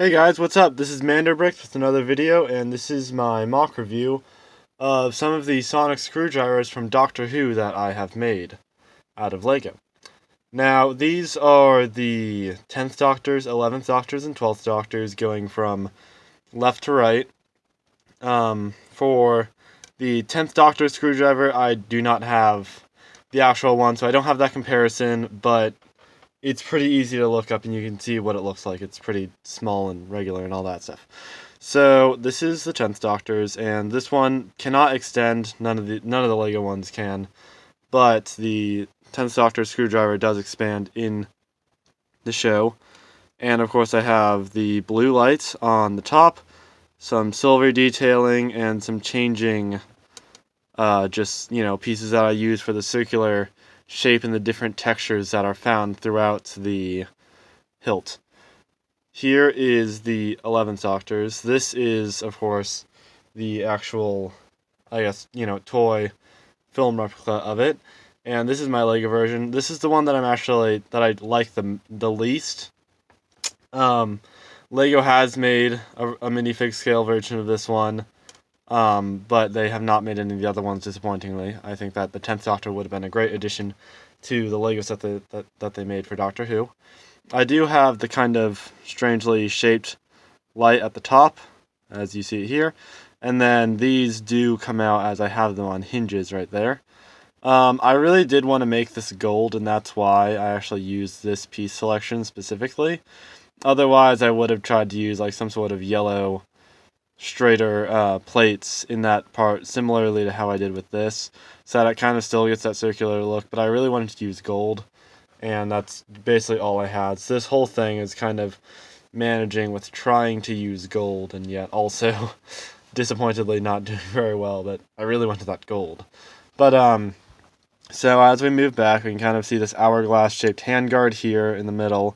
Hey guys, what's up? This is Mando-Bricks with another video, and this is my mock review of some of the sonic screwdrivers from Doctor Who that I have made out of Lego. Now, these are the 10th Doctors, 11th Doctors, and 12th Doctors going from left to right. For the 10th Doctor screwdriver, I do not have the actual one, so I don't have that comparison, but it's pretty easy to look up and you can see what it looks like. It's pretty small and regular and all that stuff. So this is the 10th Doctor's, and this one cannot extend. None of the Lego ones can, but the 10th Doctor screwdriver does expand in the show. And of course I have the blue lights on the top, some silver detailing, and some changing pieces that I use for the circular shape and the different textures that are found throughout the hilt. Here is the 11th Doctor's. This is, of course, the actual, toy film replica of it. And this is my Lego version. This is the one that I like the least. Lego has made a minifig scale version of this one. But they have not made any of the other ones, disappointingly. I think that the 10th Doctor would have been a great addition to the Lego set that they made for Doctor Who. I do have the kind of strangely shaped light at the top, as you see it here, and then these do come out as I have them on hinges right there. I really did want to make this gold, and that's why I actually used this piece selection specifically. Otherwise, I would have tried to use like some sort of yellow straighter plates in that part, similarly to how I did with this, so that it kind of still gets that circular look, but I really wanted to use gold, and that's basically all I had. So this whole thing is kind of managing with trying to use gold, and yet also disappointedly not doing very well, but I really wanted that gold. But, so as we move back, we can kind of see this hourglass-shaped handguard here in the middle,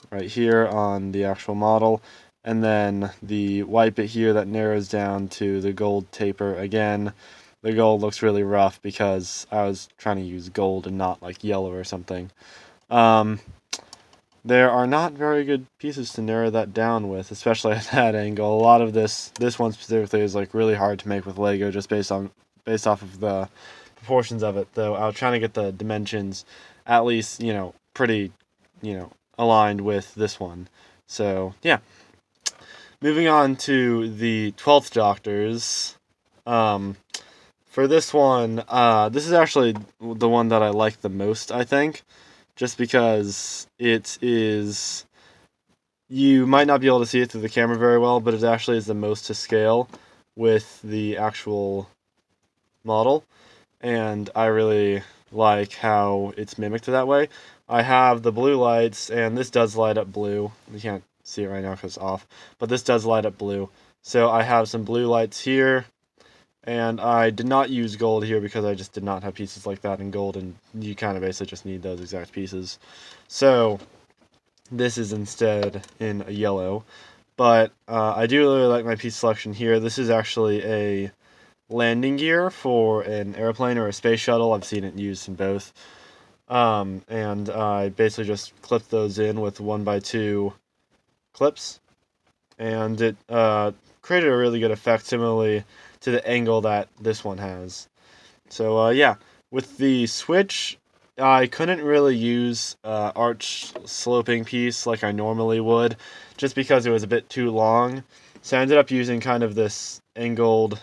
right here on the actual model. And then the white bit here that narrows down to the gold taper. Again, the gold looks really rough because I was trying to use gold and not like yellow or something. There are not very good pieces to narrow that down with, especially at that angle. A lot of this one specifically is like really hard to make with Lego just based off of the proportions of it. Though I was trying to get the dimensions at least, pretty, aligned with this one. So, yeah. Moving on to the 12th Doctor's. For this one, this is actually the one that I like the most, I think. Just because it is... You might not be able to see it through the camera very well, but it actually is the most to scale with the actual model. And I really like how it's mimicked that way. I have the blue lights, and this does light up blue. You can't see it right now because it's off, but this does light up blue. So I have some blue lights here, and I did not use gold here because I just did not have pieces like that in gold, and you kind of basically just need those exact pieces. So this is instead in a yellow, but I do really like my piece selection here. This is actually a landing gear for an airplane or a space shuttle. I've seen it used in both. And I basically just clipped those in with 1x2 clips, and it created a really good effect, similarly to the angle that this one has. So yeah, with the switch, I couldn't really use arch sloping piece like I normally would, just because it was a bit too long. So I ended up using kind of this angled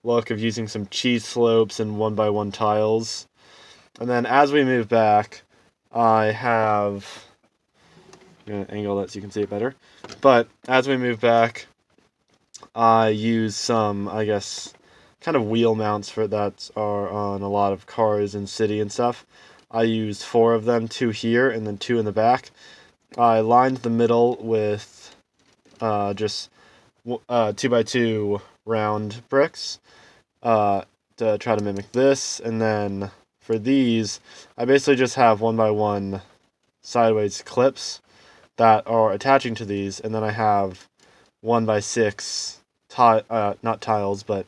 look of using some cheese slopes and 1x1 tiles. And then as we move back, I have... I'm going to angle that so you can see it better. But as we move back, I use some, I guess, kind of wheel mounts for that are on a lot of cars in city and stuff. I used 4 of them, 2 here and then 2 in the back. I lined the middle with just 2x2 round bricks to try to mimic this, and then for these, I basically just have 1x1 sideways clips that are attaching to these, and then I have 1x6 not tiles, but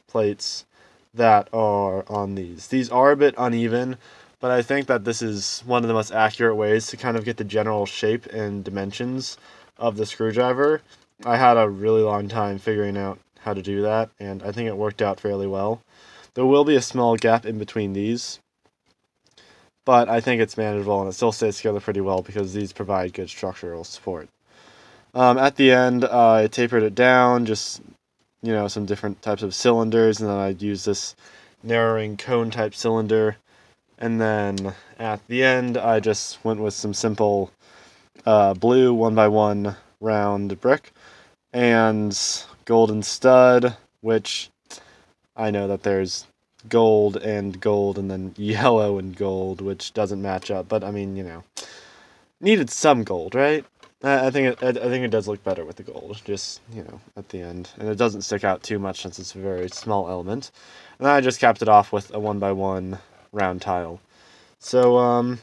plates that are on these. These are a bit uneven, but I think that this is one of the most accurate ways to kind of get the general shape and dimensions of the screwdriver. I had a really long time figuring out how to do that, and I think it worked out fairly well. There will be a small gap in between these, but I think it's manageable and it still stays together pretty well because these provide good structural support. At the end, I tapered it down, just, some different types of cylinders, and then I'd use this narrowing cone type cylinder. And then at the end, I just went with some simple blue 1x1 round brick and golden stud, which I know that there's gold and then yellow and gold, which doesn't match up. But I mean, needed some gold, right? I think it does look better with the gold, just at the end, and it doesn't stick out too much since it's a very small element. And then I just capped it off with a 1x1 round tile. So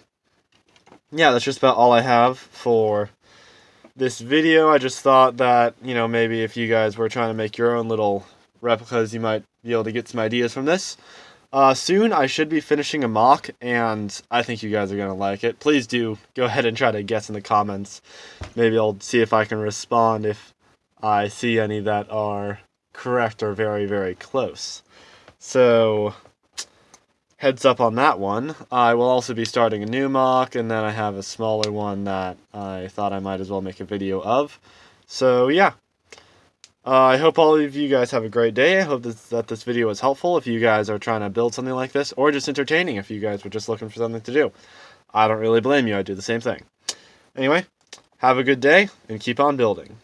yeah, that's just about all I have for this video. I just thought that maybe if you guys were trying to make your own little replicas, you might be able to get some ideas from this. Soon I should be finishing a MOC, and I think you guys are going to like it. Please do go ahead and try to guess in the comments. Maybe I'll see if I can respond if I see any that are correct or very, very close. So, heads up on that one. I will also be starting a new MOC, and then I have a smaller one that I thought I might as well make a video of. So, yeah. I hope all of you guys have a great day. I hope that this video was helpful if you guys are trying to build something like this, or just entertaining if you guys were just looking for something to do. I don't really blame you. I do the same thing. Anyway, have a good day, and keep on building.